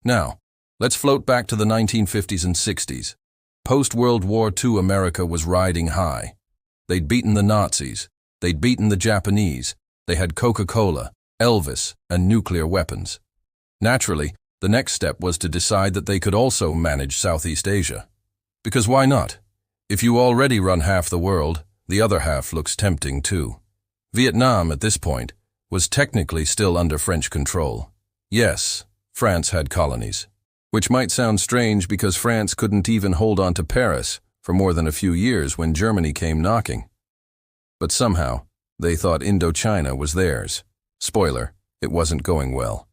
Now, let's float back to the 1950s and 60s. Post-World War II America was riding high. They'd beaten the Nazis. They'd beaten the Japanese. They had Coca-Cola, Elvis, and nuclear weapons. Naturally, the next step was to decide that they could also manage Southeast Asia. Because why not? If you already run half the world, the other half looks tempting too. Vietnam, at this point, was technically still under French control. Yes, France had colonies. Which might sound strange because France couldn't even hold on to Paris for more than a few years when Germany came knocking. But somehow, they thought Indochina was theirs. Spoiler, it wasn't going well.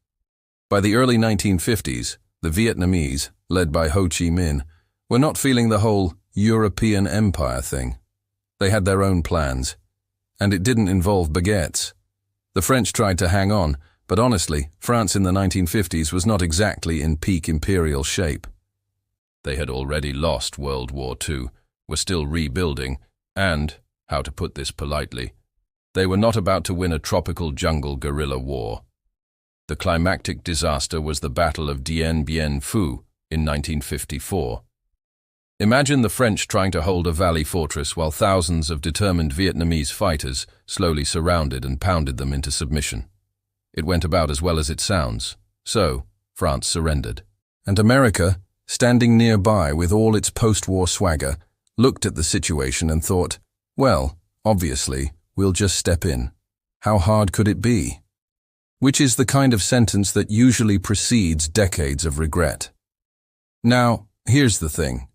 By the early 1950s, the Vietnamese, led by Ho Chi Minh, were not feeling the whole European empire thing. They had their own plans, and it didn't involve baguettes. The French tried to hang on, but honestly, France in the 1950s was not exactly in peak imperial shape. They had already lost World War II, were still rebuilding, and, how to put this politely, they were not about to win a tropical jungle guerrilla war. The climactic disaster was the Battle of Dien Bien Phu in 1954. Imagine the French trying to hold a valley fortress while thousands of determined Vietnamese fighters slowly surrounded and pounded them into submission. It went about as well as it sounds. So, France surrendered. And America, standing nearby with all its post-war swagger, looked at the situation and thought, well, obviously, we'll just step in. How hard could it be? Which is the kind of sentence that usually precedes decades of regret. Now, here's the thing.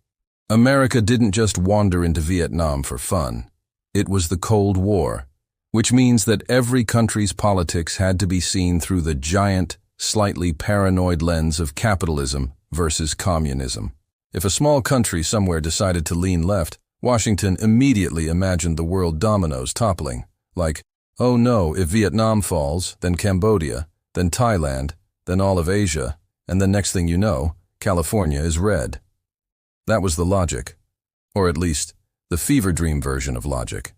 America didn't just wander into Vietnam for fun. It was the Cold War, which means that every country's politics had to be seen through the giant, slightly paranoid lens of capitalism versus communism. If a small country somewhere decided to lean left, Washington immediately imagined the world dominoes toppling, like, oh no, if Vietnam falls, then Cambodia, then Thailand, then all of Asia, and then next thing you know, California is red. That was the logic, or at least the fever dream version of logic.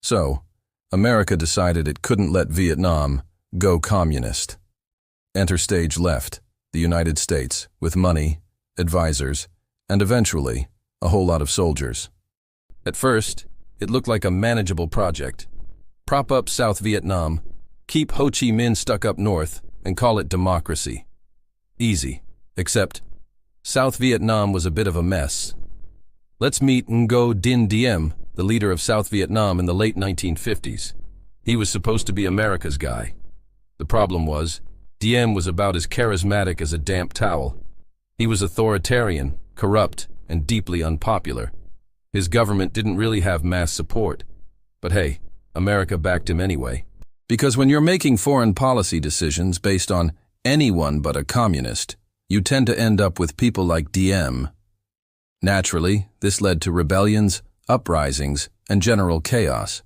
So, America decided it couldn't let Vietnam go communist. Enter stage left, the United States, with money, advisors, and eventually, a whole lot of soldiers. At first, it looked like a manageable project. Prop up South Vietnam, keep Ho Chi Minh stuck up north, and call it democracy. Easy, except South Vietnam was a bit of a mess. Let's meet Ngo Dinh Diem, the leader of South Vietnam in the late 1950s. He was supposed to be America's guy. The problem was, Diem was about as charismatic as a damp towel. He was authoritarian, corrupt, and deeply unpopular. His government didn't really have mass support. But hey, America backed him anyway. Because when you're making foreign policy decisions based on anyone but a communist, you tend to end up with people like Diem. Naturally, this led to rebellions, uprisings, and general chaos.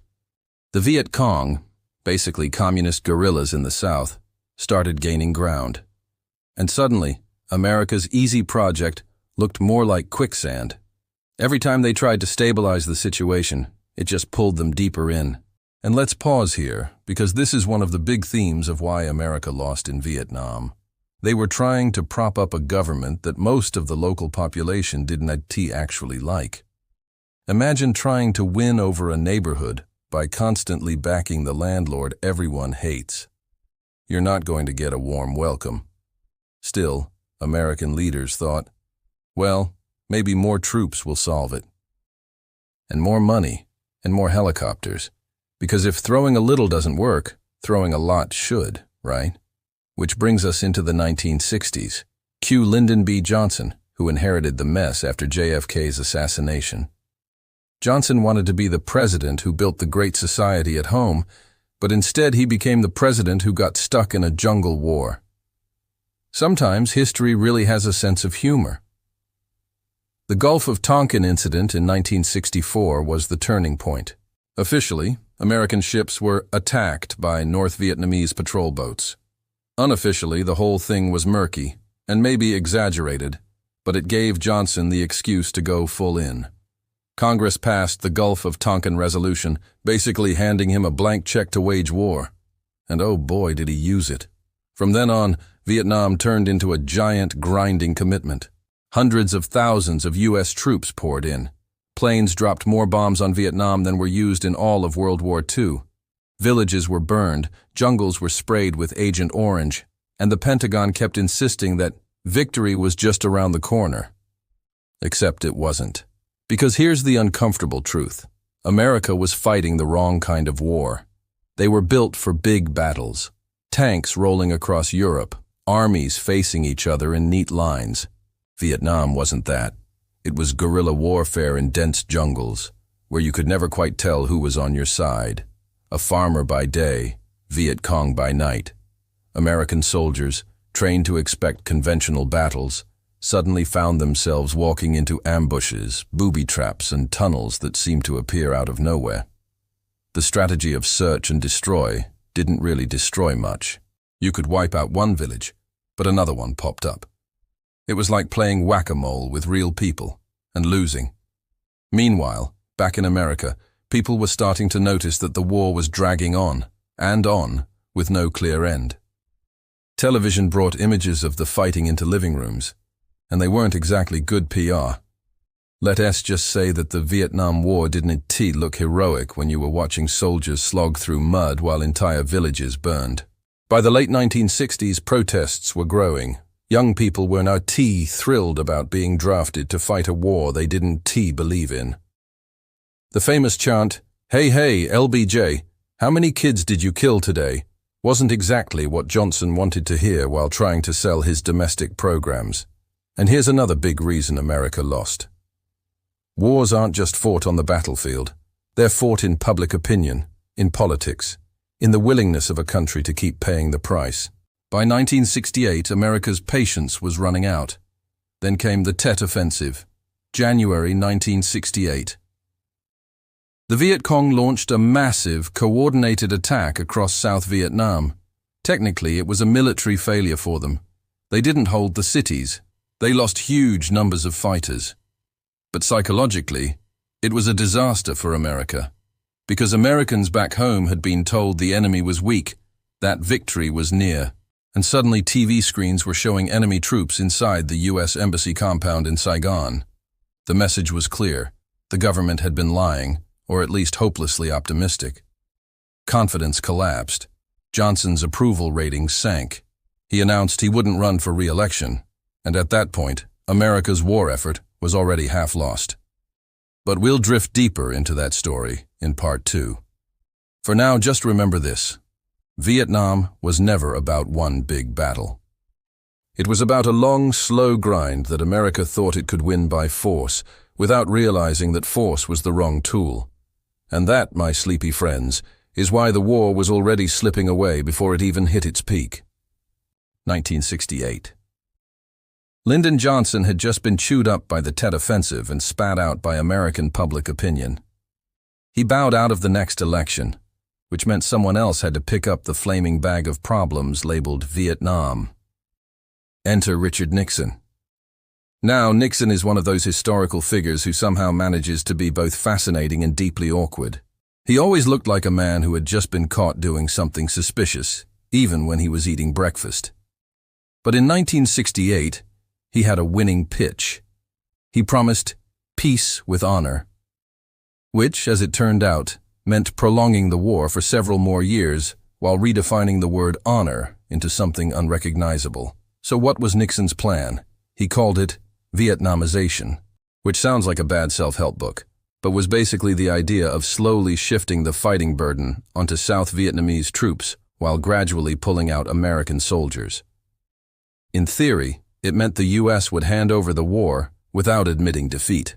The Viet Cong, basically communist guerrillas in the South, started gaining ground. And suddenly, America's easy project looked more like quicksand. Every time they tried to stabilize the situation, it just pulled them deeper in. And let's pause here, because this is one of the big themes of why America lost in Vietnam. They were trying to prop up a government that most of the local population didn't actually like. Imagine trying to win over a neighborhood by constantly backing the landlord everyone hates. You're not going to get a warm welcome. Still, American leaders thought, well, maybe more troops will solve it. And more money, and more helicopters. Because if throwing a little doesn't work, throwing a lot should, right? Which brings us into the 1960s. Cue Lyndon B. Johnson, who inherited the mess after JFK's assassination. Johnson wanted to be the president who built the great society at home, but instead he became the president who got stuck in a jungle war. Sometimes history really has a sense of humor. The Gulf of Tonkin incident in 1964 was the turning point. Officially, American ships were attacked by North Vietnamese patrol boats. Unofficially, the whole thing was murky, and maybe exaggerated, but it gave Johnson the excuse to go full in. Congress passed the Gulf of Tonkin Resolution, basically handing him a blank check to wage war. And oh boy, did he use it. From then on, Vietnam turned into a giant, grinding commitment. Hundreds of thousands of U.S. troops poured in. Planes dropped more bombs on Vietnam than were used in all of World War II. Villages were burned, jungles were sprayed with Agent Orange, and the Pentagon kept insisting that victory was just around the corner. Except it wasn't. Because here's the uncomfortable truth. America was fighting the wrong kind of war. They were built for big battles. Tanks rolling across Europe, armies facing each other in neat lines. Vietnam wasn't that. It was guerrilla warfare in dense jungles, where you could never quite tell who was on your side. A farmer by day, Viet Cong by night. American soldiers, trained to expect conventional battles, suddenly found themselves walking into ambushes, booby traps, and tunnels that seemed to appear out of nowhere. The strategy of search and destroy didn't really destroy much. You could wipe out one village, but another one popped up. It was like playing whack-a-mole with real people and losing. Meanwhile, back in America, people were starting to notice that the war was dragging on, with no clear end. Television brought images of the fighting into living rooms, and they weren't exactly good PR. Let us just say that the Vietnam War didn't look heroic when you were watching soldiers slog through mud while entire villages burned. By the late 1960s, protests were growing. Young people were now thrilled about being drafted to fight a war they didn't believe in. The famous chant, "Hey, hey, LBJ, how many kids did you kill today?" wasn't exactly what Johnson wanted to hear while trying to sell his domestic programs. And here's another big reason America lost. Wars aren't just fought on the battlefield. They're fought in public opinion, in politics, in the willingness of a country to keep paying the price. By 1968, America's patience was running out. Then came the Tet Offensive, January 1968. The Viet Cong launched a massive, coordinated attack across South Vietnam. Technically, it was a military failure for them. They didn't hold the cities. They lost huge numbers of fighters. But psychologically, it was a disaster for America. Because Americans back home had been told the enemy was weak, that victory was near. And suddenly TV screens were showing enemy troops inside the U.S. Embassy compound in Saigon. The message was clear. The government had been lying, or at least hopelessly optimistic. Confidence collapsed. Johnson's approval ratings sank. He announced he wouldn't run for re-election, and at that point, America's war effort was already half lost. But we'll drift deeper into that story in Part 2. For now, just remember this. Vietnam was never about one big battle. It was about a long, slow grind that America thought it could win by force, without realizing that force was the wrong tool. And that, my sleepy friends, is why the war was already slipping away before it even hit its peak. 1968. Lyndon Johnson had just been chewed up by the Tet Offensive and spat out by American public opinion. He bowed out of the next election, which meant someone else had to pick up the flaming bag of problems labeled Vietnam. Enter Richard Nixon. Now, Nixon is one of those historical figures who somehow manages to be both fascinating and deeply awkward. He always looked like a man who had just been caught doing something suspicious, even when he was eating breakfast. But in 1968, he had a winning pitch. He promised peace with honor, which, as it turned out, meant prolonging the war for several more years while redefining the word honor into something unrecognizable. So what was Nixon's plan? He called it Vietnamization, which sounds like a bad self-help book, but was basically the idea of slowly shifting the fighting burden onto South Vietnamese troops while gradually pulling out American soldiers. In theory, it meant the U.S. would hand over the war without admitting defeat.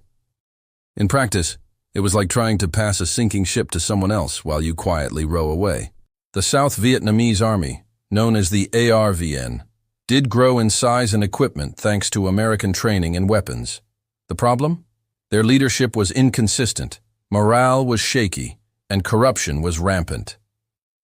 In practice, it was like trying to pass a sinking ship to someone else while you quietly row away. The South Vietnamese Army, known as the ARVN, did grow in size and equipment thanks to American training and weapons. The problem? Their leadership was inconsistent, morale was shaky, and corruption was rampant.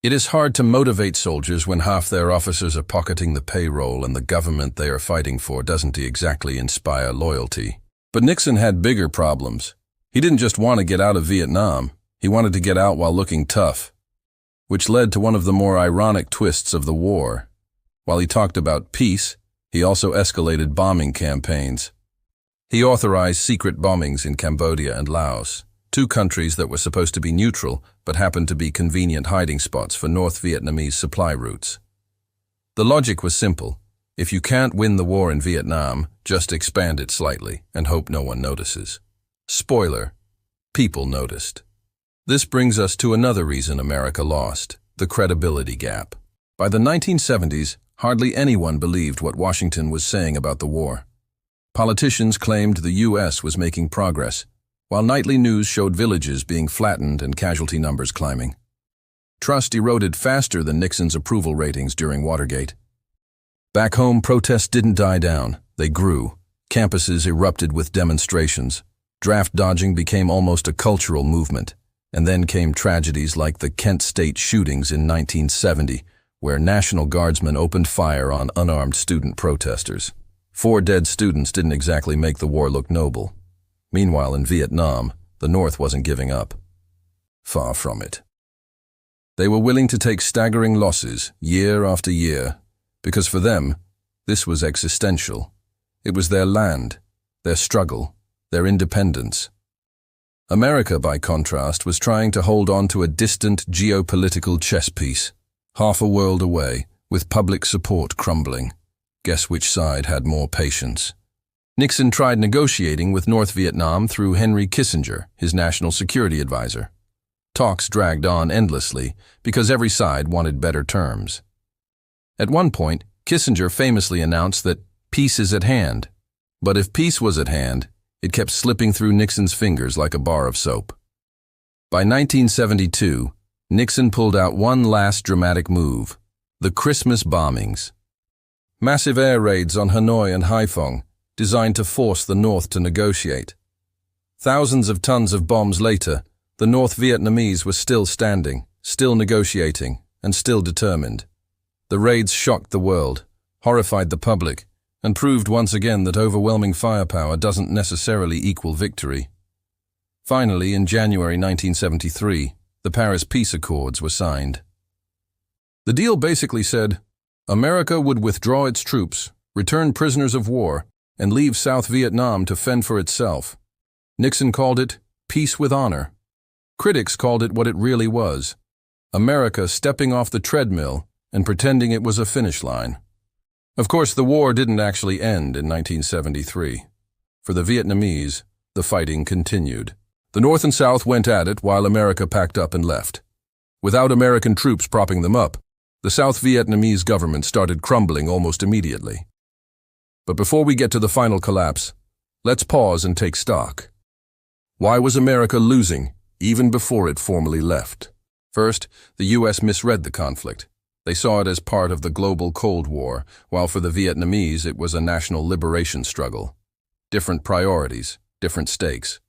It is hard to motivate soldiers when half their officers are pocketing the payroll and the government they are fighting for doesn't exactly inspire loyalty. But Nixon had bigger problems. He didn't just want to get out of Vietnam, he wanted to get out while looking tough, which led to one of the more ironic twists of the war. While he talked about peace, he also escalated bombing campaigns. He authorized secret bombings in Cambodia and Laos, two countries that were supposed to be neutral but happened to be convenient hiding spots for North Vietnamese supply routes. The logic was simple. If you can't win the war in Vietnam, just expand it slightly and hope no one notices. Spoiler: people noticed. This brings us to another reason America lost: the credibility gap. By the 1970s, hardly anyone believed what Washington was saying about the war. Politicians claimed the U.S. was making progress, while nightly news showed villages being flattened and casualty numbers climbing. Trust eroded faster than Nixon's approval ratings during Watergate. Back home, protests didn't die down, they grew. Campuses erupted with demonstrations. Draft dodging became almost a cultural movement. And then came tragedies like the Kent State shootings in 1970, where National Guardsmen opened fire on unarmed student protesters. 4 dead students didn't exactly make the war look noble. Meanwhile, in Vietnam, the North wasn't giving up. Far from it. They were willing to take staggering losses year after year, because for them, this was existential. It was their land, their struggle, their independence. America, by contrast, was trying to hold on to a distant geopolitical chess piece, half a world away, with public support crumbling. Guess which side had more patience? Nixon tried negotiating with North Vietnam through Henry Kissinger, his national security advisor. Talks dragged on endlessly because every side wanted better terms. At one point, Kissinger famously announced that peace is at hand. But if peace was at hand, it kept slipping through Nixon's fingers like a bar of soap. By 1972, Nixon pulled out one last dramatic move: the Christmas bombings. Massive air raids on Hanoi and Haiphong, designed to force the North to negotiate. Thousands of tons of bombs later, the North Vietnamese were still standing, still negotiating, and still determined. The raids shocked the world, horrified the public, and proved once again that overwhelming firepower doesn't necessarily equal victory. Finally, in January 1973, the Paris Peace Accords were signed. The deal basically said, America would withdraw its troops, return prisoners of war, and leave South Vietnam to fend for itself. Nixon called it peace with honor. Critics called it what it really was: America stepping off the treadmill and pretending it was a finish line. Of course, the war didn't actually end in 1973. For the Vietnamese, the fighting continued. The North and South went at it while America packed up and left. Without American troops propping them up, the South Vietnamese government started crumbling almost immediately. But before we get to the final collapse, let's pause and take stock. Why was America losing even before it formally left? First, the U.S. misread the conflict. They saw it as part of the global Cold War, while for the Vietnamese it was a national liberation struggle. Different priorities, different stakes.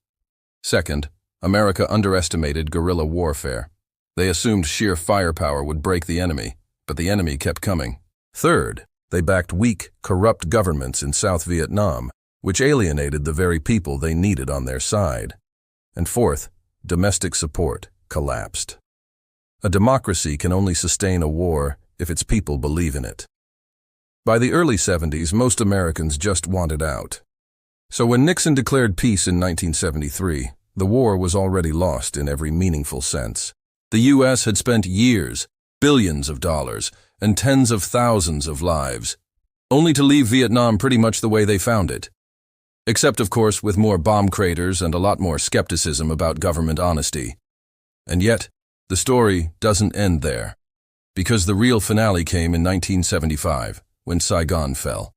Second, America underestimated guerrilla warfare. They assumed sheer firepower would break the enemy, but the enemy kept coming. Third, they backed weak, corrupt governments in South Vietnam, which alienated the very people they needed on their side. And fourth, domestic support collapsed. A democracy can only sustain a war if its people believe in it. By the early 70s, most Americans just wanted out. So when Nixon declared peace in 1973, the war was already lost in every meaningful sense. The U.S. had spent years, billions of dollars, and tens of thousands of lives, only to leave Vietnam pretty much the way they found it. Except, of course, with more bomb craters and a lot more skepticism about government honesty. And yet, the story doesn't end there, because the real finale came in 1975, when Saigon fell.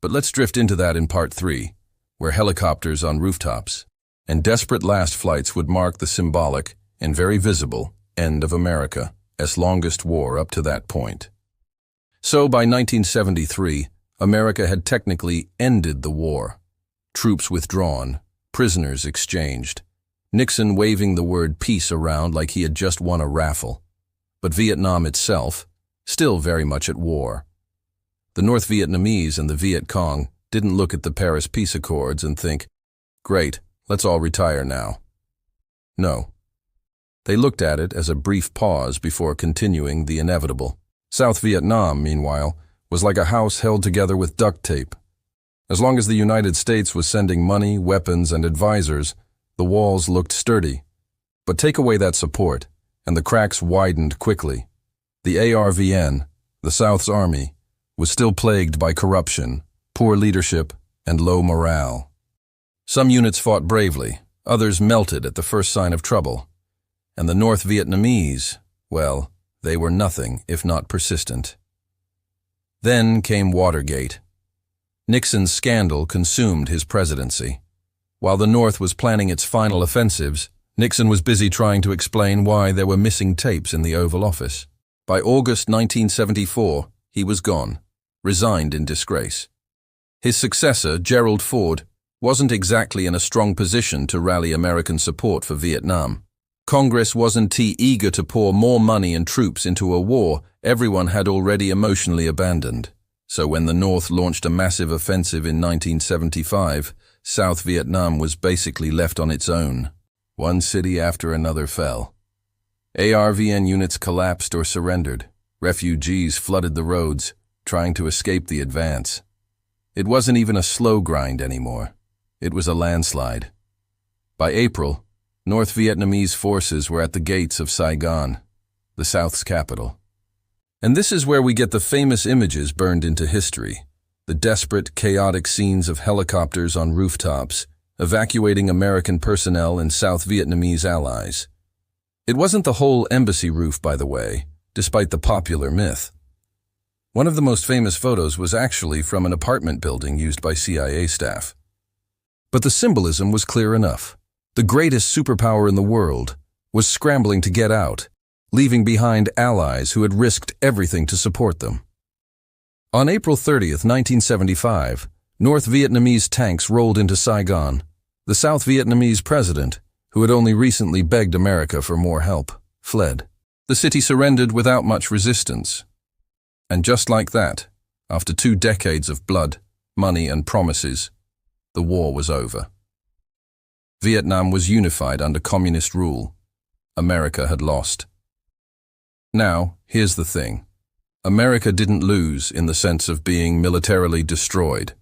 But let's drift into that in part 3, where helicopters on rooftops and desperate last flights would mark the symbolic and very visible end of America's longest war up to that point. So by 1973, America had technically ended the war. Troops withdrawn, prisoners exchanged, Nixon waving the word peace around like he had just won a raffle. But Vietnam itself, still very much at war. The North Vietnamese and the Viet Cong didn't look at the Paris Peace Accords and think, great, let's all retire now. No. They looked at it as a brief pause before continuing the inevitable. South Vietnam, meanwhile, was like a house held together with duct tape. As long as the United States was sending money, weapons, and advisors, the walls looked sturdy. But take away that support, and the cracks widened quickly. The ARVN, the South's army, was still plagued by corruption, poor leadership, and low morale. Some units fought bravely, others melted at the first sign of trouble. And the North Vietnamese, well, they were nothing if not persistent. Then came Watergate. Nixon's scandal consumed his presidency. While the North was planning its final offensives, Nixon was busy trying to explain why there were missing tapes in the Oval Office. By August 1974, he was gone, resigned in disgrace. His successor, Gerald Ford, wasn't exactly in a strong position to rally American support for Vietnam. Congress wasn't too eager to pour more money and troops into a war everyone had already emotionally abandoned. So when the North launched a massive offensive in 1975, South Vietnam was basically left on its own. One city after another fell. ARVN units collapsed or surrendered. Refugees flooded the roads, trying to escape the advance. It wasn't even a slow grind anymore. It was a landslide. By April, North Vietnamese forces were at the gates of Saigon, the South's capital. And this is where we get the famous images burned into history, the desperate, chaotic scenes of helicopters on rooftops, evacuating American personnel and South Vietnamese allies. It wasn't the whole embassy roof, by the way, despite the popular myth. One of the most famous photos was actually from an apartment building used by CIA staff. But the symbolism was clear enough. The greatest superpower in the world was scrambling to get out, leaving behind allies who had risked everything to support them. On April 30th, 1975, North Vietnamese tanks rolled into Saigon. The South Vietnamese president, who had only recently begged America for more help, fled. The city surrendered without much resistance. And just like that, after 2 decades of blood, money, and promises, the war was over. Vietnam was unified under communist rule. America had lost. Now, here's the thing. America didn't lose in the sense of being militarily destroyed.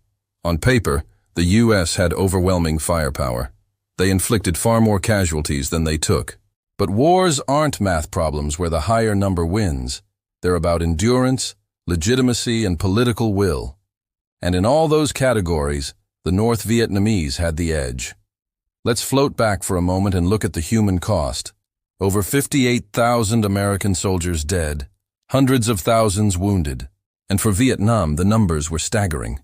On paper, the U.S. had overwhelming firepower. They inflicted far more casualties than they took. But wars aren't math problems where the higher number wins. They're about endurance, legitimacy, and political will. And in all those categories, the North Vietnamese had the edge. Let's float back for a moment and look at the human cost. Over 58,000 American soldiers dead, hundreds of thousands wounded. And for Vietnam, the numbers were staggering.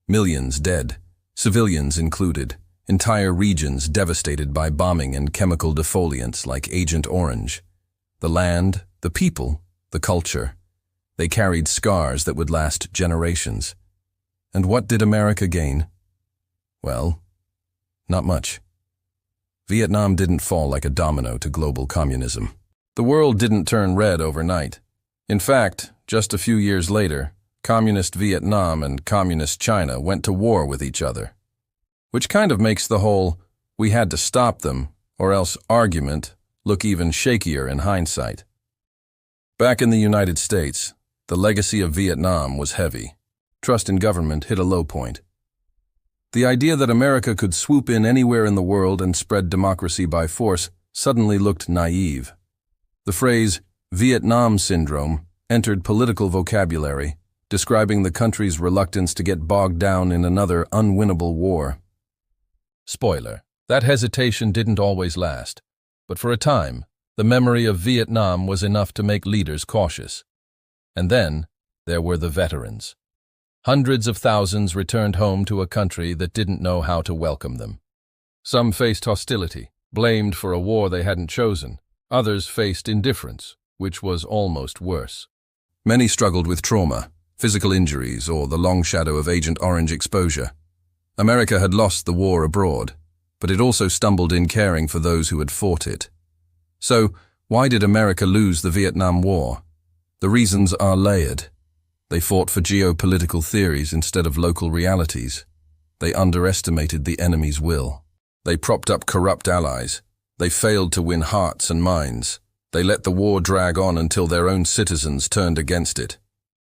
Millions dead, civilians included, entire regions devastated by bombing and chemical defoliants like Agent Orange. The land, the people, the culture. They carried scars that would last generations. And what did America gain? Well, not much. Vietnam didn't fall like a domino to global communism. The world didn't turn red overnight. In fact, just a few years later, Communist Vietnam and Communist China went to war with each other. Which kind of makes the whole "we had to stop them, or else" argument look even shakier in hindsight. Back in the United States, the legacy of Vietnam was heavy. Trust in government hit a low point. The idea that America could swoop in anywhere in the world and spread democracy by force suddenly looked naive. The phrase Vietnam Syndrome entered political vocabulary, describing the country's reluctance to get bogged down in another unwinnable war. Spoiler: that hesitation didn't always last, but for a time, the memory of Vietnam was enough to make leaders cautious. And then, there were the veterans. Hundreds of thousands returned home to a country that didn't know how to welcome them. Some faced hostility, blamed for a war they hadn't chosen. Others faced indifference, which was almost worse. Many struggled with trauma, physical injuries, or the long shadow of Agent Orange exposure. America had lost the war abroad, but it also stumbled in caring for those who had fought it. So, why did America lose the Vietnam War? The reasons are layered. They fought for geopolitical theories instead of local realities. They underestimated the enemy's will. They propped up corrupt allies. They failed to win hearts and minds. They let the war drag on until their own citizens turned against it.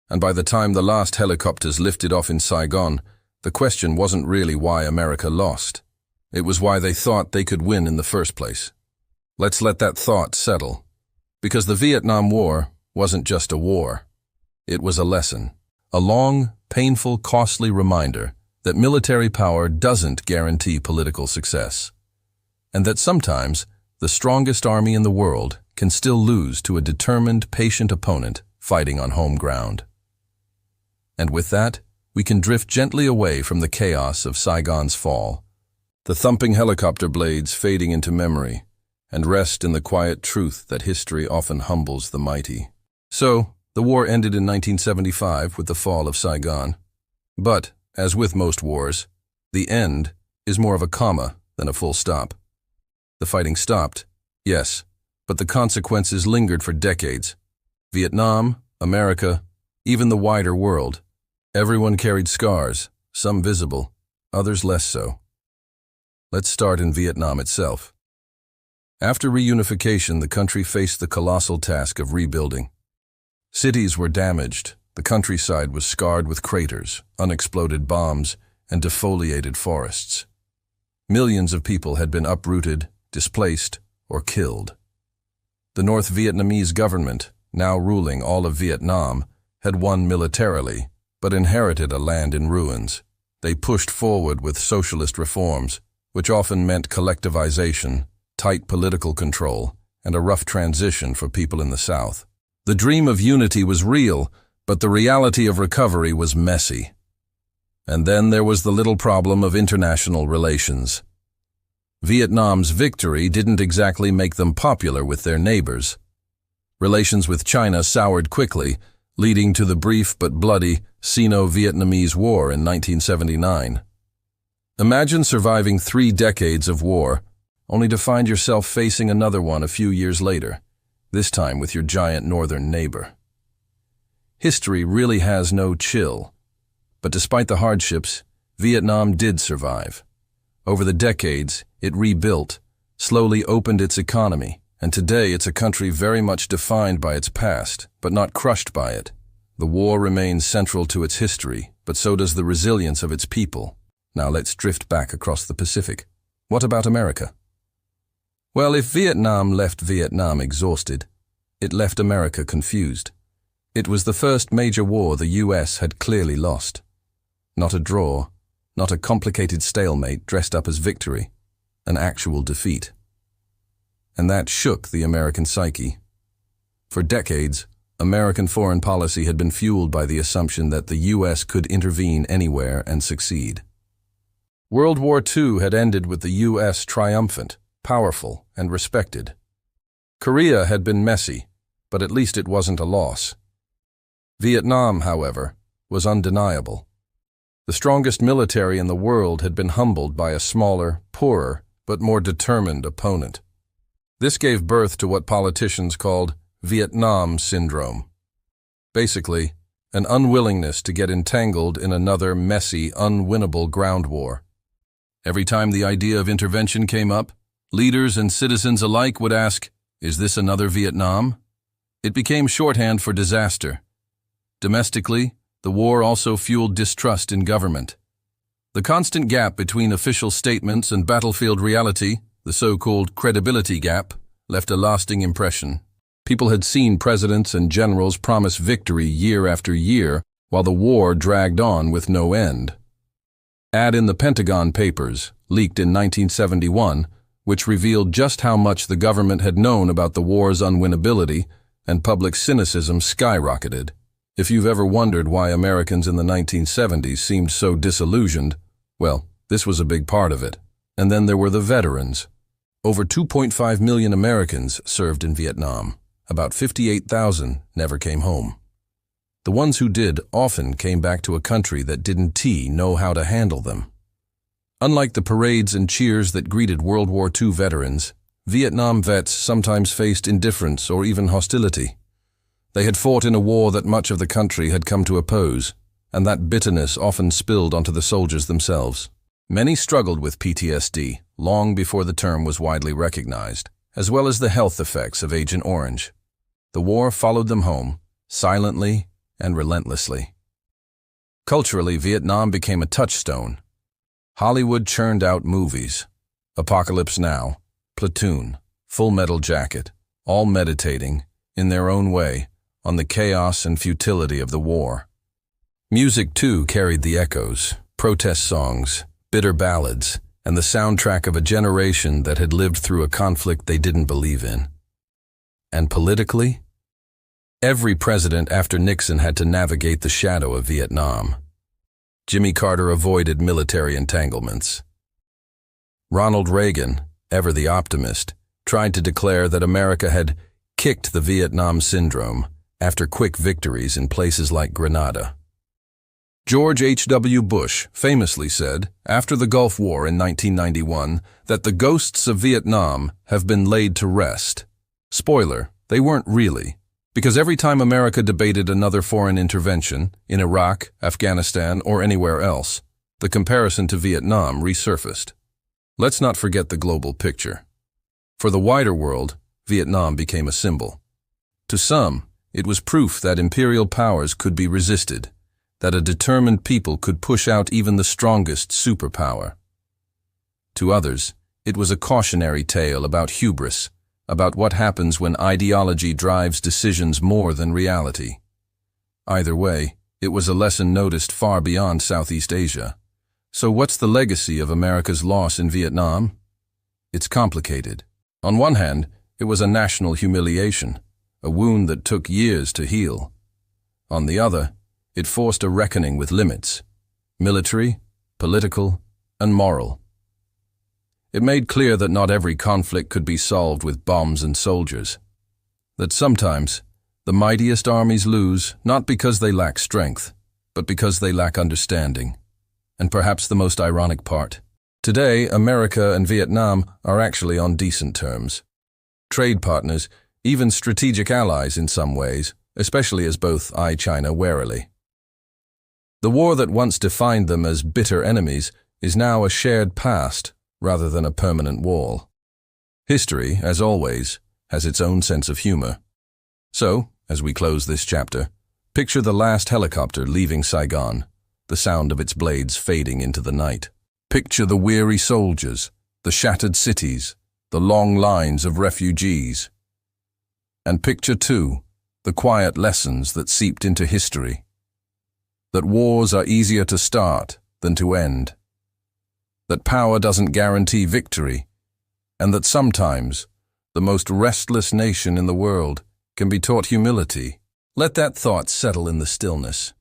And by the time the last helicopters lifted off in Saigon, the question wasn't really why America lost. It was why they thought they could win in the first place. Let's let that thought settle. Because the Vietnam War wasn't just a war. It was a lesson. A long, painful, costly reminder that military power doesn't guarantee political success. And that sometimes the strongest army in the world can still lose to a determined, patient opponent fighting on home ground. And with that, we can drift gently away from the chaos of Saigon's fall, the thumping helicopter blades fading into memory, and rest in the quiet truth that history often humbles the mighty. So, the war ended in 1975 with the fall of Saigon. But, as with most wars, the end is more of a comma than a full stop. The fighting stopped, yes, but the consequences lingered for decades. Vietnam, America, even the wider world. Everyone carried scars, some visible, others less so. Let's start in Vietnam itself. After reunification, the country faced the colossal task of rebuilding. Cities were damaged, the countryside was scarred with craters, unexploded bombs, and defoliated forests. Millions of people had been uprooted, displaced, or killed. The North Vietnamese government, now ruling all of Vietnam, had won militarily, but inherited a land in ruins. They pushed forward with socialist reforms, which often meant collectivization, tight political control, and a rough transition for people in the South. The dream of unity was real, but the reality of recovery was messy. And then there was the little problem of international relations. Vietnam's victory didn't exactly make them popular with their neighbors. Relations with China soured quickly, leading to the brief but bloody Sino-Vietnamese War in 1979. Imagine surviving 3 decades of war, only to find yourself facing another one a few years later, this time with your giant northern neighbor. History really has no chill. But despite the hardships, Vietnam did survive. Over the decades, it rebuilt, slowly opened its economy, and today it's a country very much defined by its past, but not crushed by it. The war remains central to its history, but so does the resilience of its people. Now let's drift back across the Pacific. What about America? Well, if Vietnam left Vietnam exhausted, it left America confused. It was the first major war the US had clearly lost. Not a draw, not a complicated stalemate dressed up as victory, an actual defeat. And that shook the American psyche. For decades, American foreign policy had been fueled by the assumption that the US could intervene anywhere and succeed. World War II had ended with the US triumphant, powerful, and respected. Korea had been messy, but at least it wasn't a loss. Vietnam, however, was undeniable. The strongest military in the world had been humbled by a smaller, poorer, but more determined opponent. This gave birth to what politicians called Vietnam syndrome. Basically, an unwillingness to get entangled in another messy, unwinnable ground war. Every time the idea of intervention came up, leaders and citizens alike would ask, "Is this another Vietnam?" It became shorthand for disaster. Domestically, the war also fueled distrust in government. The constant gap between official statements and battlefield reality, the so-called credibility gap, left a lasting impression. People had seen presidents and generals promise victory year after year, while the war dragged on with no end. Add in the Pentagon Papers, leaked in 1971, which revealed just how much the government had known about the war's unwinnability, and public cynicism skyrocketed. If you've ever wondered why Americans in the 1970s seemed so disillusioned, well, this was a big part of it. And then there were the veterans. Over 2.5 million Americans served in Vietnam. About 58,000 never came home. The ones who did often came back to a country that didn't know how to handle them. Unlike the parades and cheers that greeted World War II veterans, Vietnam vets sometimes faced indifference or even hostility. They had fought in a war that much of the country had come to oppose, and that bitterness often spilled onto the soldiers themselves. Many struggled with PTSD long before the term was widely recognized. as well as the health effects of Agent Orange. The war followed them home, silently and relentlessly. Culturally, Vietnam became a touchstone. Hollywood churned out movies. Apocalypse Now, Platoon, Full Metal Jacket, all meditating, in their own way, on the chaos and futility of the war. Music, too, carried the echoes, protest songs, bitter ballads, and the soundtrack of a generation that had lived through a conflict they didn't believe in. And politically? Every president after Nixon had to navigate the shadow of Vietnam. Jimmy Carter avoided military entanglements. Ronald Reagan, ever the optimist, tried to declare that America had kicked the Vietnam syndrome after quick victories in places like Grenada. George H.W. Bush famously said, after the Gulf War in 1991, that the ghosts of Vietnam have been laid to rest. Spoiler, they weren't really, because every time America debated another foreign intervention, in Iraq, Afghanistan, or anywhere else, the comparison to Vietnam resurfaced. Let's not forget the global picture. For the wider world, Vietnam became a symbol. To some, it was proof that imperial powers could be resisted, that a determined people could push out even the strongest superpower. To others, it was a cautionary tale about hubris, about what happens when ideology drives decisions more than reality. Either way, it was a lesson noticed far beyond Southeast Asia. So what's the legacy of America's loss in Vietnam? It's complicated. On one hand, it was a national humiliation, a wound that took years to heal. On the other, it forced a reckoning with limits, military, political, and moral. It made clear that not every conflict could be solved with bombs and soldiers, that sometimes the mightiest armies lose not because they lack strength, but because they lack understanding. And perhaps the most ironic part, today America and Vietnam are actually on decent terms. Trade partners, even strategic allies in some ways, especially as both eye China warily. The war that once defined them as bitter enemies is now a shared past rather than a permanent wall. History, as always, has its own sense of humor. So, as we close this chapter, picture the last helicopter leaving Saigon, the sound of its blades fading into the night. Picture the weary soldiers, the shattered cities, the long lines of refugees. And picture, too, the quiet lessons that seeped into history. That wars are easier to start than to end. That power doesn't guarantee victory, and that sometimes the most restless nation in the world can be taught humility. Let that thought settle in the stillness.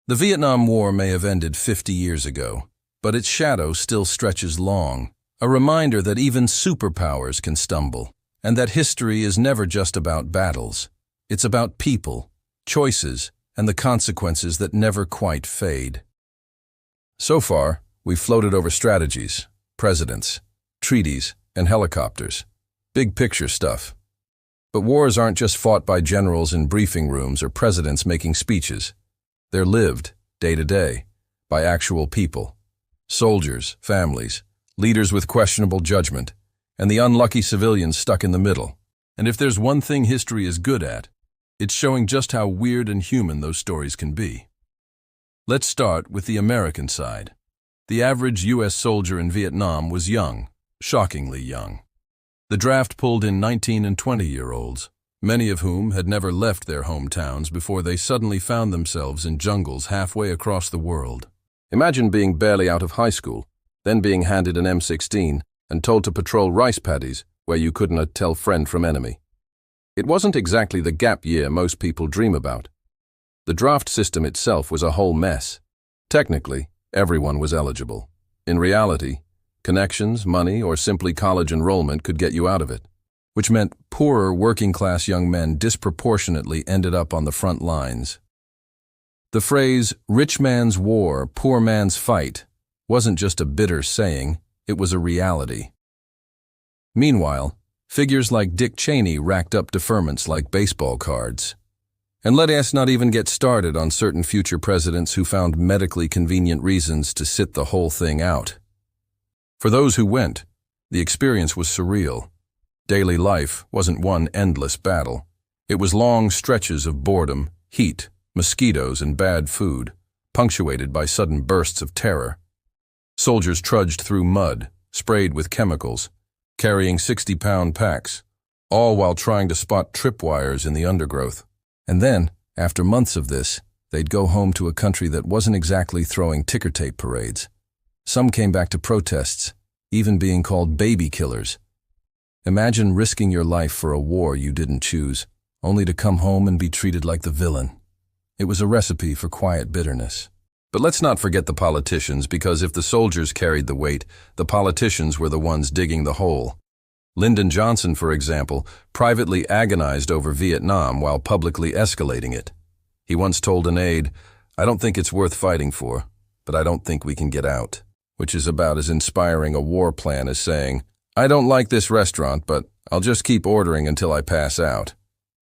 The Vietnam War may have ended 50 years ago, but its shadow still stretches long, a reminder that even superpowers can stumble, and that history is never just about battles. It's about people, choices, and the consequences that never quite fade. So far, we've floated over strategies, presidents, treaties, and helicopters. Big picture stuff. But wars aren't just fought by generals in briefing rooms or presidents making speeches. They're lived, day to day, by actual people. Soldiers, families, leaders with questionable judgment, and the unlucky civilians stuck in the middle. And if there's one thing history is good at, it's showing just how weird and human those stories can be. Let's start with the American side. The average U.S. soldier in Vietnam was young, shockingly young. The draft pulled in 19 and 20-year-olds, many of whom had never left their hometowns before they suddenly found themselves in jungles halfway across the world. Imagine being barely out of high school, then being handed an M16 and told to patrol rice paddies where you couldn't tell friend from enemy. It wasn't exactly the gap year most people dream about. The draft system itself was a whole mess. Technically, everyone was eligible. In reality, connections, money, or simply college enrollment could get you out of it, which meant poorer working-class young men disproportionately ended up on the front lines. The phrase, "rich man's war, poor man's fight," wasn't just a bitter saying, it was a reality. Meanwhile, figures like Dick Cheney racked up deferments like baseball cards. And let us not even get started on certain future presidents who found medically convenient reasons to sit the whole thing out. For those who went, the experience was surreal. Daily life wasn't one endless battle. It was long stretches of boredom, heat, mosquitoes, and bad food, punctuated by sudden bursts of terror. Soldiers trudged through mud, sprayed with chemicals, carrying 60-pound packs, all while trying to spot tripwires in the undergrowth. And then, after months of this, they'd go home to a country that wasn't exactly throwing ticker tape parades. Some came back to protests, even being called baby killers. Imagine risking your life for a war you didn't choose, only to come home and be treated like the villain. It was a recipe for quiet bitterness. But let's not forget the politicians, because if the soldiers carried the weight, the politicians were the ones digging the hole. Lyndon Johnson, for example, privately agonized over Vietnam while publicly escalating it. He once told an aide, "I don't think it's worth fighting for, but I don't think we can get out," which is about as inspiring a war plan as saying, "I don't like this restaurant, but I'll just keep ordering until I pass out."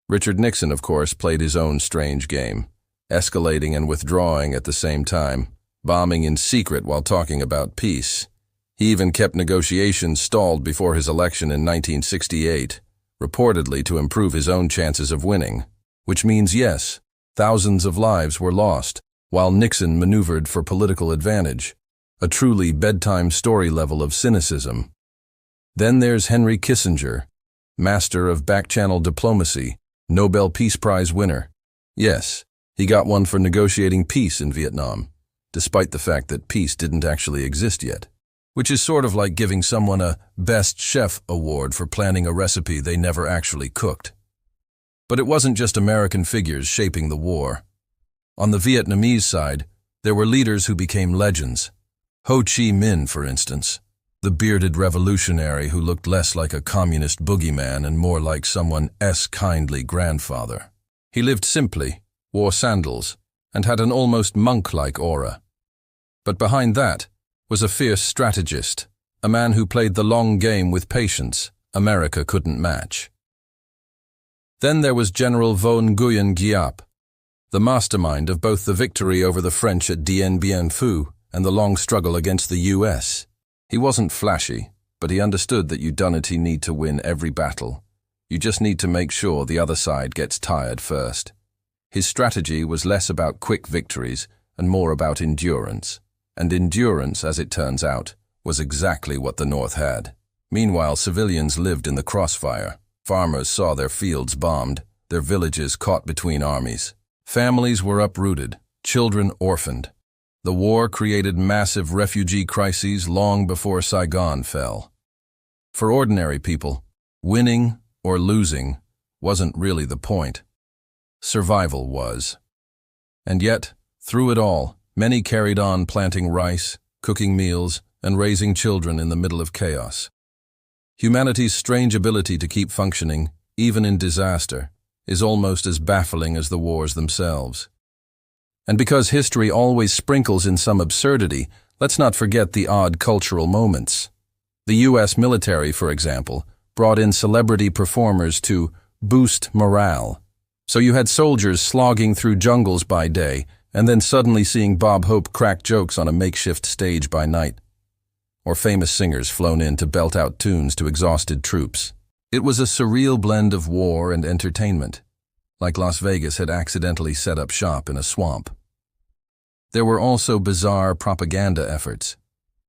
Richard Nixon, of course, played his own strange game, escalating and withdrawing at the same time, bombing in secret while talking about peace. He even kept negotiations stalled before his election in 1968, reportedly to improve his own chances of winning. Which means, yes, thousands of lives were lost, while Nixon maneuvered for political advantage, a truly bedtime story level of cynicism. Then there's Henry Kissinger, master of back-channel diplomacy, Nobel Peace Prize winner. Yes, he got one for negotiating peace in Vietnam, despite the fact that peace didn't actually exist yet. Which is sort of like giving someone a Best Chef award for planning a recipe they never actually cooked. But it wasn't just American figures shaping the war. On the Vietnamese side, there were leaders who became legends. Ho Chi Minh, for instance, the bearded revolutionary who looked less like a communist boogeyman and more like someone's kindly grandfather. He lived simply, wore sandals, and had an almost monk-like aura. But behind that was a fierce strategist, a man who played the long game with patience America couldn't match. Then there was General Von Nguyen Giap, the mastermind of both the victory over the French at Dien Bien Phu and the long struggle against the U.S. He wasn't flashy, but he understood that you don't need to win every battle. You just need to make sure the other side gets tired first. His strategy was less about quick victories and more about endurance. And endurance, as it turns out, was exactly what the North had. Meanwhile, civilians lived in the crossfire. Farmers saw their fields bombed, their villages caught between armies. Families were uprooted, children orphaned. The war created massive refugee crises long before Saigon fell. For ordinary people, winning or losing wasn't really the point. Survival was. And yet, through it all, many carried on planting rice, cooking meals, and raising children in the middle of chaos. Humanity's strange ability to keep functioning, even in disaster, is almost as baffling as the wars themselves. And because history always sprinkles in some absurdity, let's not forget the odd cultural moments. The U.S. military, for example, brought in celebrity performers to boost morale. So you had soldiers slogging through jungles by day, and then suddenly seeing Bob Hope crack jokes on a makeshift stage by night. Or famous singers flown in to belt out tunes to exhausted troops. It was a surreal blend of war and entertainment, like Las Vegas had accidentally set up shop in a swamp. There were also bizarre propaganda efforts.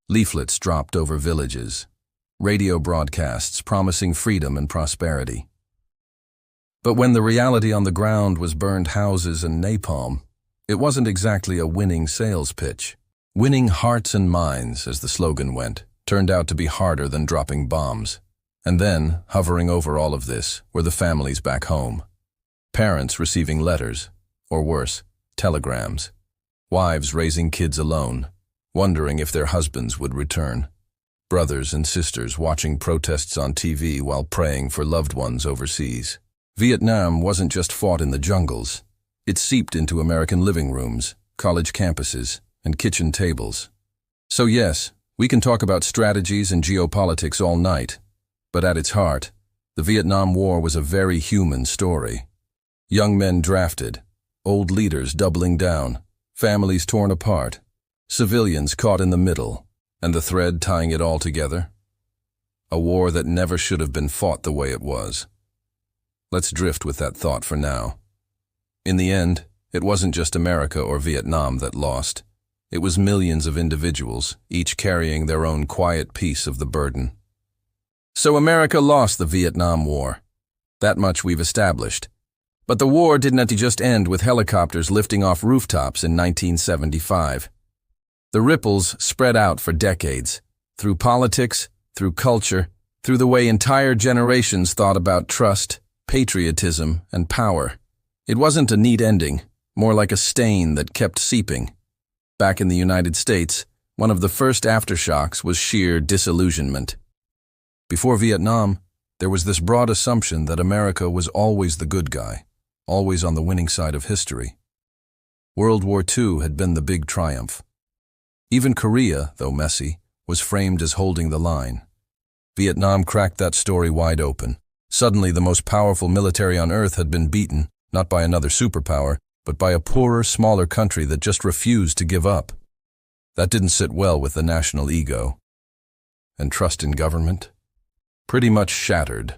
Leaflets dropped over villages, radio broadcasts promising freedom and prosperity. But when the reality on the ground was burned houses and napalm, it wasn't exactly a winning sales pitch. Winning hearts and minds, as the slogan went, turned out to be harder than dropping bombs. And then, hovering over all of this, were the families back home. Parents receiving letters, or worse, telegrams. Wives raising kids alone, wondering if their husbands would return. Brothers and sisters watching protests on TV while praying for loved ones overseas. Vietnam wasn't just fought in the jungles. It seeped into American living rooms, college campuses, and kitchen tables. So yes, we can talk about strategies and geopolitics all night, but at its heart, the Vietnam War was a very human story. Young men drafted, old leaders doubling down, families torn apart, civilians caught in the middle, and the thread tying it all together? a war that never should have been fought the way it was. Let's drift with that thought for now. In the end, it wasn't just America or Vietnam that lost. It was millions of individuals, each carrying their own quiet piece of the burden. So America lost the Vietnam War. That much we've established. But the war didn't just end with helicopters lifting off rooftops in 1975. The ripples spread out for decades, through politics, through culture, through the way entire generations thought about trust, patriotism, and power. It wasn't a neat ending, more like a stain that kept seeping. Back in the United States, one of the first aftershocks was sheer disillusionment. Before Vietnam, there was this broad assumption that America was always the good guy, always on the winning side of history. World War II had been the big triumph. Even Korea, though messy, was framed as holding the line. Vietnam cracked that story wide open. Suddenly, the most powerful military on earth had been beaten, not by another superpower, but by a poorer, smaller country that just refused to give up. That didn't sit well with the national ego. And trust in government? Pretty much shattered.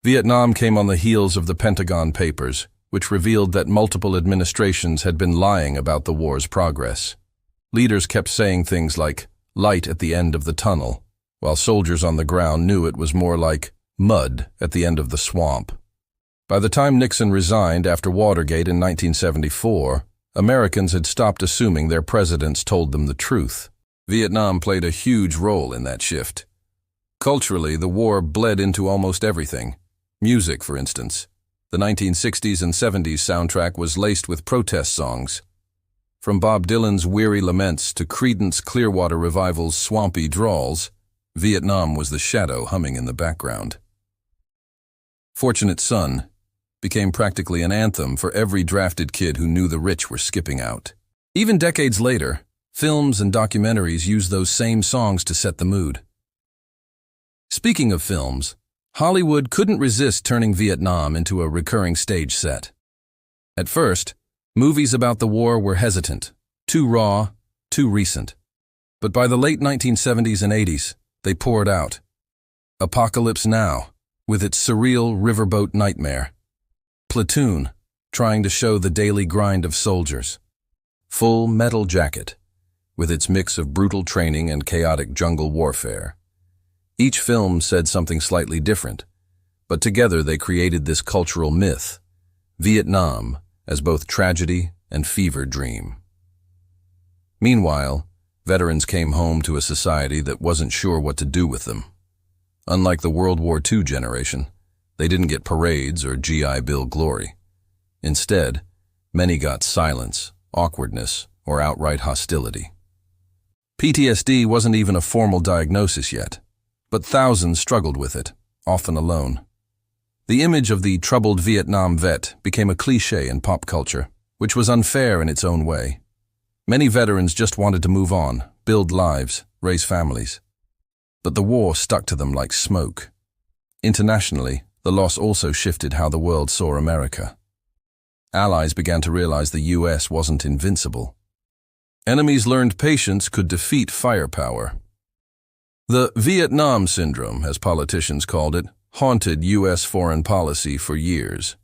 Vietnam came on the heels of the Pentagon Papers, which revealed that multiple administrations had been lying about the war's progress. Leaders kept saying things like, light at the end of the tunnel, while soldiers on the ground knew it was more like mud at the end of the swamp. By the time Nixon resigned after Watergate in 1974, Americans had stopped assuming their presidents told them the truth. Vietnam played a huge role in that shift. Culturally, the war bled into almost everything. Music, for instance. The 1960s and 70s soundtrack was laced with protest songs. From Bob Dylan's Weary Laments to Creedence Clearwater Revival's Swampy Drawls, Vietnam was the shadow humming in the background. Fortunate Son became practically an anthem for every drafted kid who knew the rich were skipping out. Even decades later, films and documentaries use those same songs to set the mood. Speaking of films, Hollywood couldn't resist turning Vietnam into a recurring stage set. At first, movies about the war were hesitant, too raw, too recent. But by the late 1970s and 80s, they poured out. Apocalypse Now, with its surreal riverboat nightmare. Platoon, trying to show the daily grind of soldiers. Full Metal Jacket, with its mix of brutal training and chaotic jungle warfare. Each film said something slightly different, but together they created this cultural myth, Vietnam as both tragedy and fever dream. Meanwhile, veterans came home to a society that wasn't sure what to do with them. Unlike the World War II generation, they didn't get parades or GI Bill glory. Instead, many got silence, awkwardness, or outright hostility. PTSD wasn't even a formal diagnosis yet, but thousands struggled with it, often alone. The image of the troubled Vietnam vet became a cliché in pop culture, which was unfair in its own way. Many veterans just wanted to move on, build lives, raise families. But the war stuck to them like smoke. Internationally, the loss also shifted how the world saw America. Allies began to realize the US wasn't invincible. Enemies learned patience could defeat firepower. The Vietnam Syndrome, as politicians called it, haunted US foreign policy for years.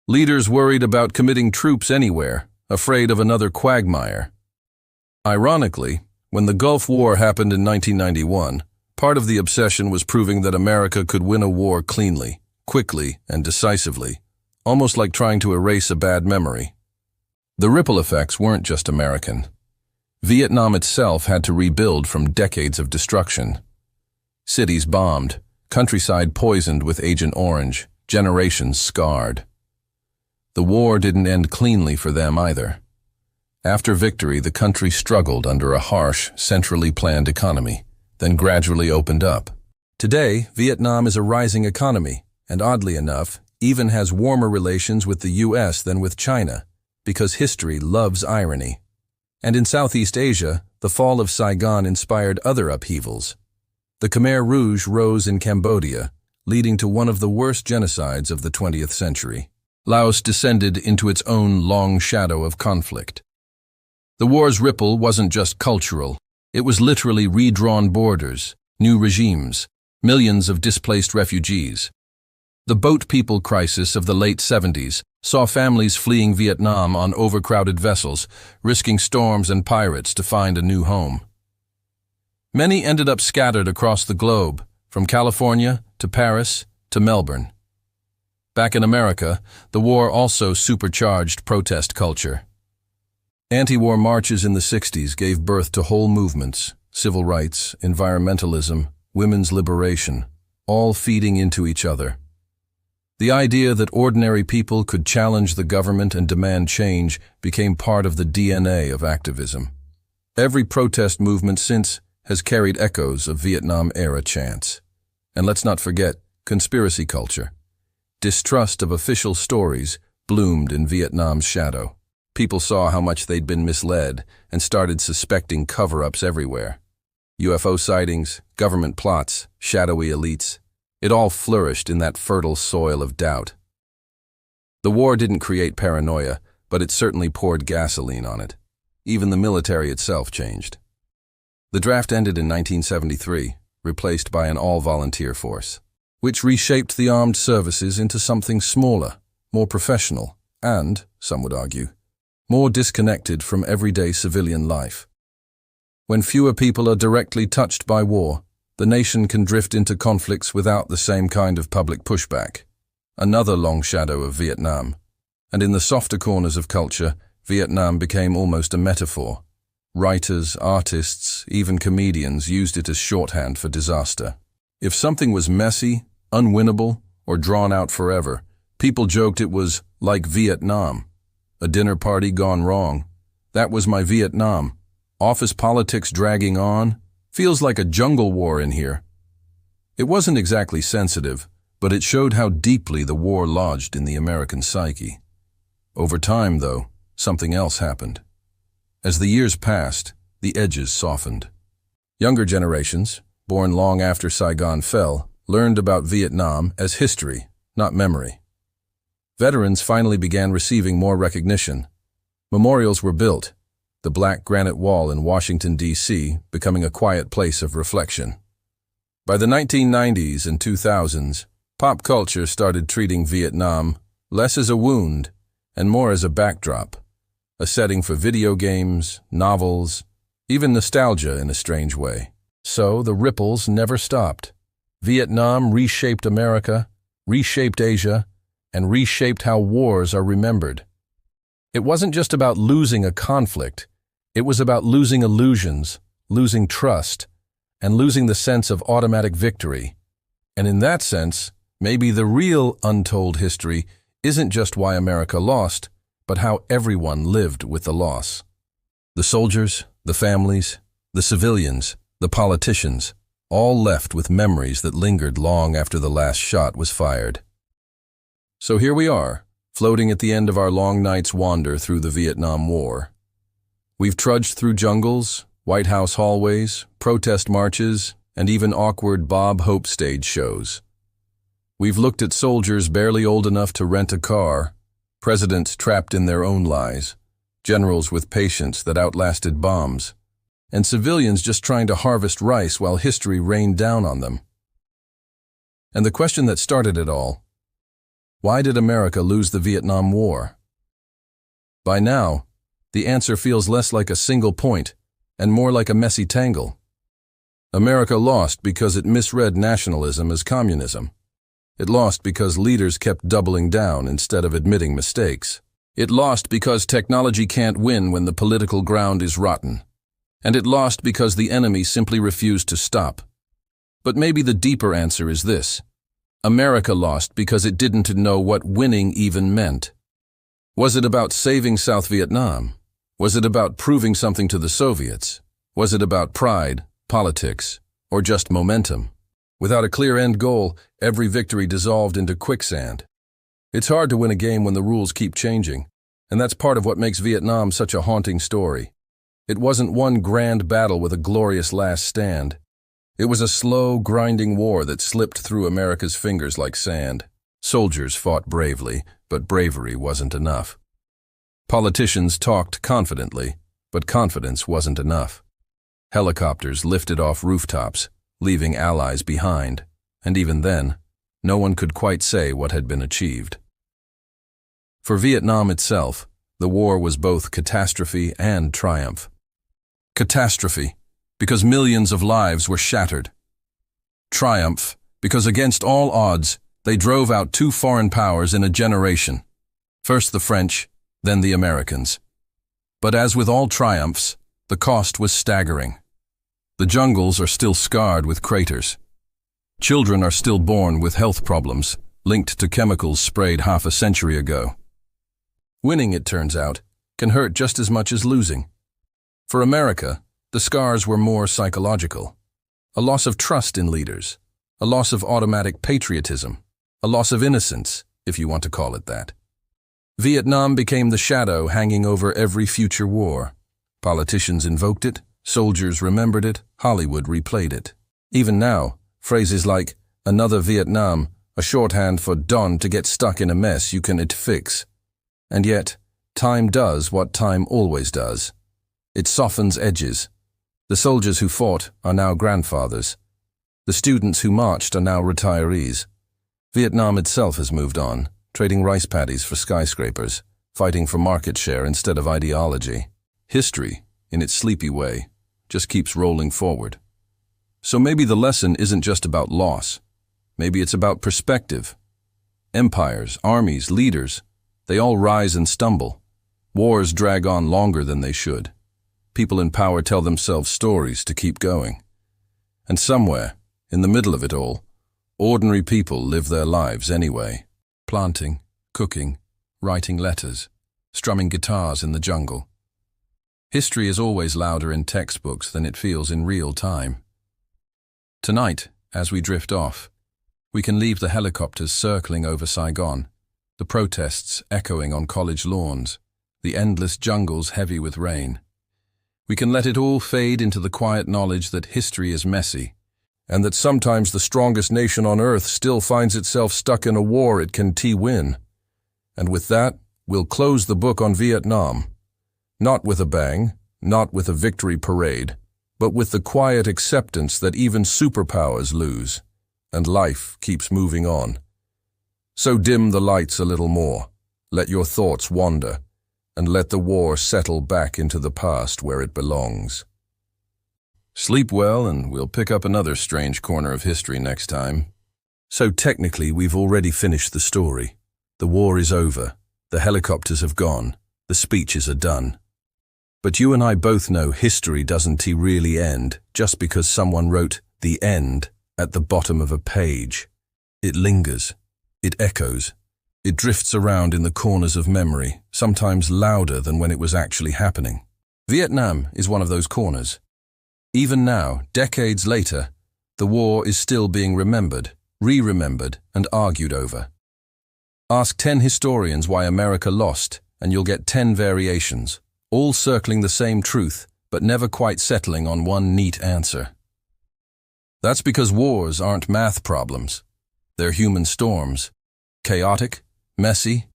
Leaders worried about committing troops anywhere, afraid of another quagmire. Ironically, when the Gulf War happened in 1991, part of the obsession was proving that America could win a war cleanly, quickly, and decisively, almost like trying to erase a bad memory. The ripple effects weren't just American. Vietnam itself had to rebuild from decades of destruction. Cities bombed, countryside poisoned with Agent Orange, generations scarred. The war didn't end cleanly for them either. After victory, the country struggled under a harsh, centrally planned economy, then gradually opened up. Today, Vietnam is a rising economy, and oddly enough, even has warmer relations with the US than with China, because history loves irony. And in Southeast Asia, the fall of Saigon inspired other upheavals. The Khmer Rouge rose in Cambodia, leading to one of the worst genocides of the 20th century. Laos descended into its own long shadow of conflict. The war's ripple wasn't just cultural. It was literally redrawn borders, new regimes, millions of displaced refugees. The boat people crisis of the late 70s saw families fleeing Vietnam on overcrowded vessels, risking storms and pirates to find a new home. Many ended up scattered across the globe, from California to Paris to Melbourne. Back in America, the war also supercharged protest culture. Anti-war marches in the 60s gave birth to whole movements: civil rights, environmentalism, women's liberation, all feeding into each other. The idea that ordinary people could challenge the government and demand change became part of the DNA of activism. Every protest movement since has carried echoes of Vietnam-era chants. And let's not forget conspiracy culture. Distrust of official stories bloomed in Vietnam's shadow. People saw how much they'd been misled and started suspecting cover-ups everywhere. UFO sightings, government plots, shadowy elites. It all flourished in that fertile soil of doubt. The war didn't create paranoia, but it certainly poured gasoline on it. Even the military itself changed. The draft ended in 1973, replaced by an all-volunteer force, which reshaped the armed services into something smaller, more professional, and, some would argue, more disconnected from everyday civilian life. When fewer people are directly touched by war, the nation can drift into conflicts without the same kind of public pushback. Another long shadow of Vietnam. And in the softer corners of culture, Vietnam became almost a metaphor. Writers, artists, even comedians used it as shorthand for disaster. If something was messy, unwinnable, or drawn out forever, people joked it was like Vietnam. A dinner party gone wrong. That was my Vietnam. Office politics dragging on. Feels like a jungle war in here. It wasn't exactly sensitive, but it showed how deeply the war lodged in the American psyche. Over time, though, something else happened. As the years passed, the edges softened. Younger generations, born long after Saigon fell, learned about Vietnam as history, not memory. Veterans finally began receiving more recognition. Memorials were built, the black granite wall in Washington, D.C., becoming a quiet place of reflection. By the 1990s and 2000s, pop culture started treating Vietnam less as a wound and more as a backdrop, a setting for video games, novels, even nostalgia in a strange way. So the ripples never stopped. Vietnam reshaped America, reshaped Asia, and reshaped how wars are remembered. It wasn't just about losing a conflict. It was about losing illusions, losing trust, and losing the sense of automatic victory. And in that sense, maybe the real untold history isn't just why America lost, but how everyone lived with the loss. The soldiers, the families, the civilians, the politicians, all left with memories that lingered long after the last shot was fired. So here we are, floating at the end of our long night's wander through the Vietnam War. We've trudged through jungles, White House hallways, protest marches, and even awkward Bob Hope stage shows. We've looked at soldiers barely old enough to rent a car, presidents trapped in their own lies, generals with patience that outlasted bombs, and civilians just trying to harvest rice while history rained down on them. And the question that started it all: why did America lose the Vietnam War? By now, the answer feels less like a single point and more like a messy tangle. America lost because it misread nationalism as communism. It lost because leaders kept doubling down instead of admitting mistakes. It lost because technology can't win when the political ground is rotten. And it lost because the enemy simply refused to stop. But maybe the deeper answer is this: America lost because it didn't know what winning even meant. Was it about saving South Vietnam? Was it about proving something to the Soviets? Was it about pride, politics, or just momentum? Without a clear end goal, every victory dissolved into quicksand. It's hard to win a game when the rules keep changing, and that's part of what makes Vietnam such a haunting story. It wasn't one grand battle with a glorious last stand. It was a slow, grinding war that slipped through America's fingers like sand. Soldiers fought bravely, but bravery wasn't enough. Politicians talked confidently, but confidence wasn't enough. Helicopters lifted off rooftops, leaving allies behind, and even then, no one could quite say what had been achieved. For Vietnam itself, the war was both catastrophe and triumph. Catastrophe, because millions of lives were shattered. Triumph, because against all odds, they drove out two foreign powers in a generation. First the French, then the Americans. But as with all triumphs, the cost was staggering. The jungles are still scarred with craters. Children are still born with health problems linked to chemicals sprayed half a century ago. Winning, it turns out, can hurt just as much as losing. For America, the scars were more psychological. A loss of trust in leaders, a loss of automatic patriotism, a loss of innocence, if you want to call it that. Vietnam became the shadow hanging over every future war. Politicians invoked it, soldiers remembered it, Hollywood replayed it. Even now, phrases like, another Vietnam, a shorthand for Don to get stuck in a mess you can fix. And yet, time does what time always does. It softens edges. The soldiers who fought are now grandfathers. The students who marched are now retirees. Vietnam itself has moved on, trading rice paddies for skyscrapers, fighting for market share instead of ideology. History, in its sleepy way, just keeps rolling forward. So maybe the lesson isn't just about loss. Maybe it's about perspective. Empires, armies, leaders, they all rise and stumble. Wars drag on longer than they should. People in power tell themselves stories to keep going. And somewhere, in the middle of it all, ordinary people live their lives anyway. Planting, cooking, writing letters, strumming guitars in the jungle. History is always louder in textbooks than it feels in real time. Tonight, as we drift off, we can leave the helicopters circling over Saigon, the protests echoing on college lawns, the endless jungles heavy with rain. We can let it all fade into the quiet knowledge that history is messy, and that sometimes the strongest nation on earth still finds itself stuck in a war it can win. And with that, we'll close the book on Vietnam. Not with a bang, not with a victory parade, but with the quiet acceptance that even superpowers lose, and life keeps moving on. So dim the lights a little more, let your thoughts wander, and let the war settle back into the past where it belongs. Sleep well, and we'll pick up another strange corner of history next time. So technically, we've already finished the story. The war is over, the helicopters have gone, the speeches are done. But you and I both know history doesn't really end just because someone wrote "the end" at the bottom of a page. It lingers, it echoes, it drifts around in the corners of memory, sometimes louder than when it was actually happening. Vietnam is one of those corners. Even now, decades later, the war is still being remembered, re-remembered, and argued over. Ask 10 historians why America lost, and you'll get 10 variations, all circling the same truth, but never quite settling on one neat answer. That's because wars aren't math problems. They're human storms. Chaotic, messy,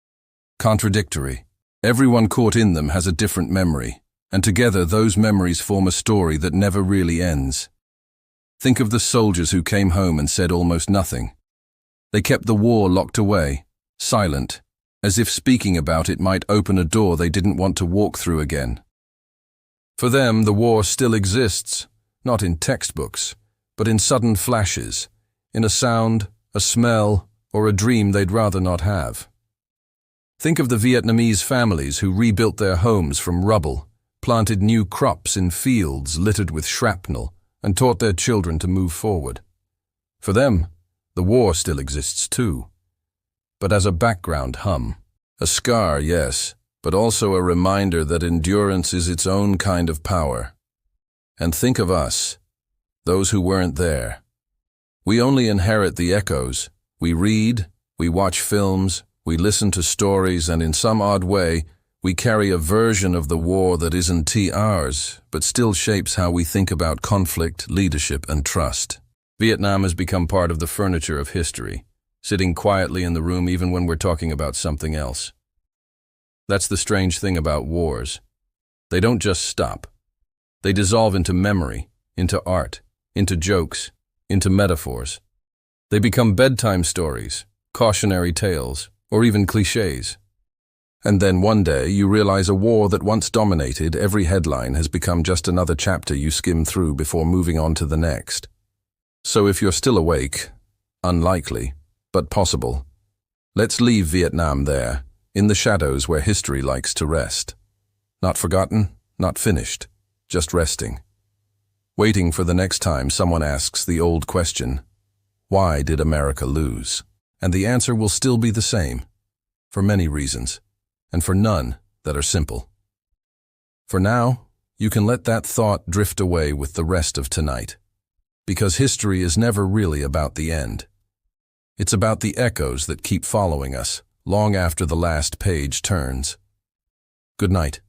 contradictory. Everyone caught in them has a different memory, and together those memories form a story that never really ends. Think of the soldiers who came home and said almost nothing. They kept the war locked away, silent, as if speaking about it might open a door they didn't want to walk through again. For them, the war still exists, not in textbooks, but in sudden flashes, in a sound, a smell, or a dream they'd rather not have. Think of the Vietnamese families who rebuilt their homes from rubble, planted new crops in fields littered with shrapnel, and taught their children to move forward. For them, the war still exists too, but as a background hum. A scar, yes, but also a reminder that endurance is its own kind of power. And think of us, those who weren't there. We only inherit the echoes. We read, we watch films, we listen to stories, and in some odd way, we carry a version of the war that isn't ours, but still shapes how we think about conflict, leadership, and trust. Vietnam has become part of the furniture of history, sitting quietly in the room even when we're talking about something else. That's the strange thing about wars. They don't just stop. They dissolve into memory, into art, into jokes, into metaphors. They become bedtime stories, cautionary tales, or even cliches. And then one day you realize a war that once dominated every headline has become just another chapter you skim through before moving on to the next. So if you're still awake, unlikely, but possible, let's leave Vietnam there, in the shadows where history likes to rest. Not forgotten, not finished, just resting. Waiting for the next time someone asks the old question, why did America lose? And the answer will still be the same, for many reasons, and for none that are simple. For now, you can let that thought drift away with the rest of tonight, because history is never really about the end. It's about the echoes that keep following us long after the last page turns. Good night.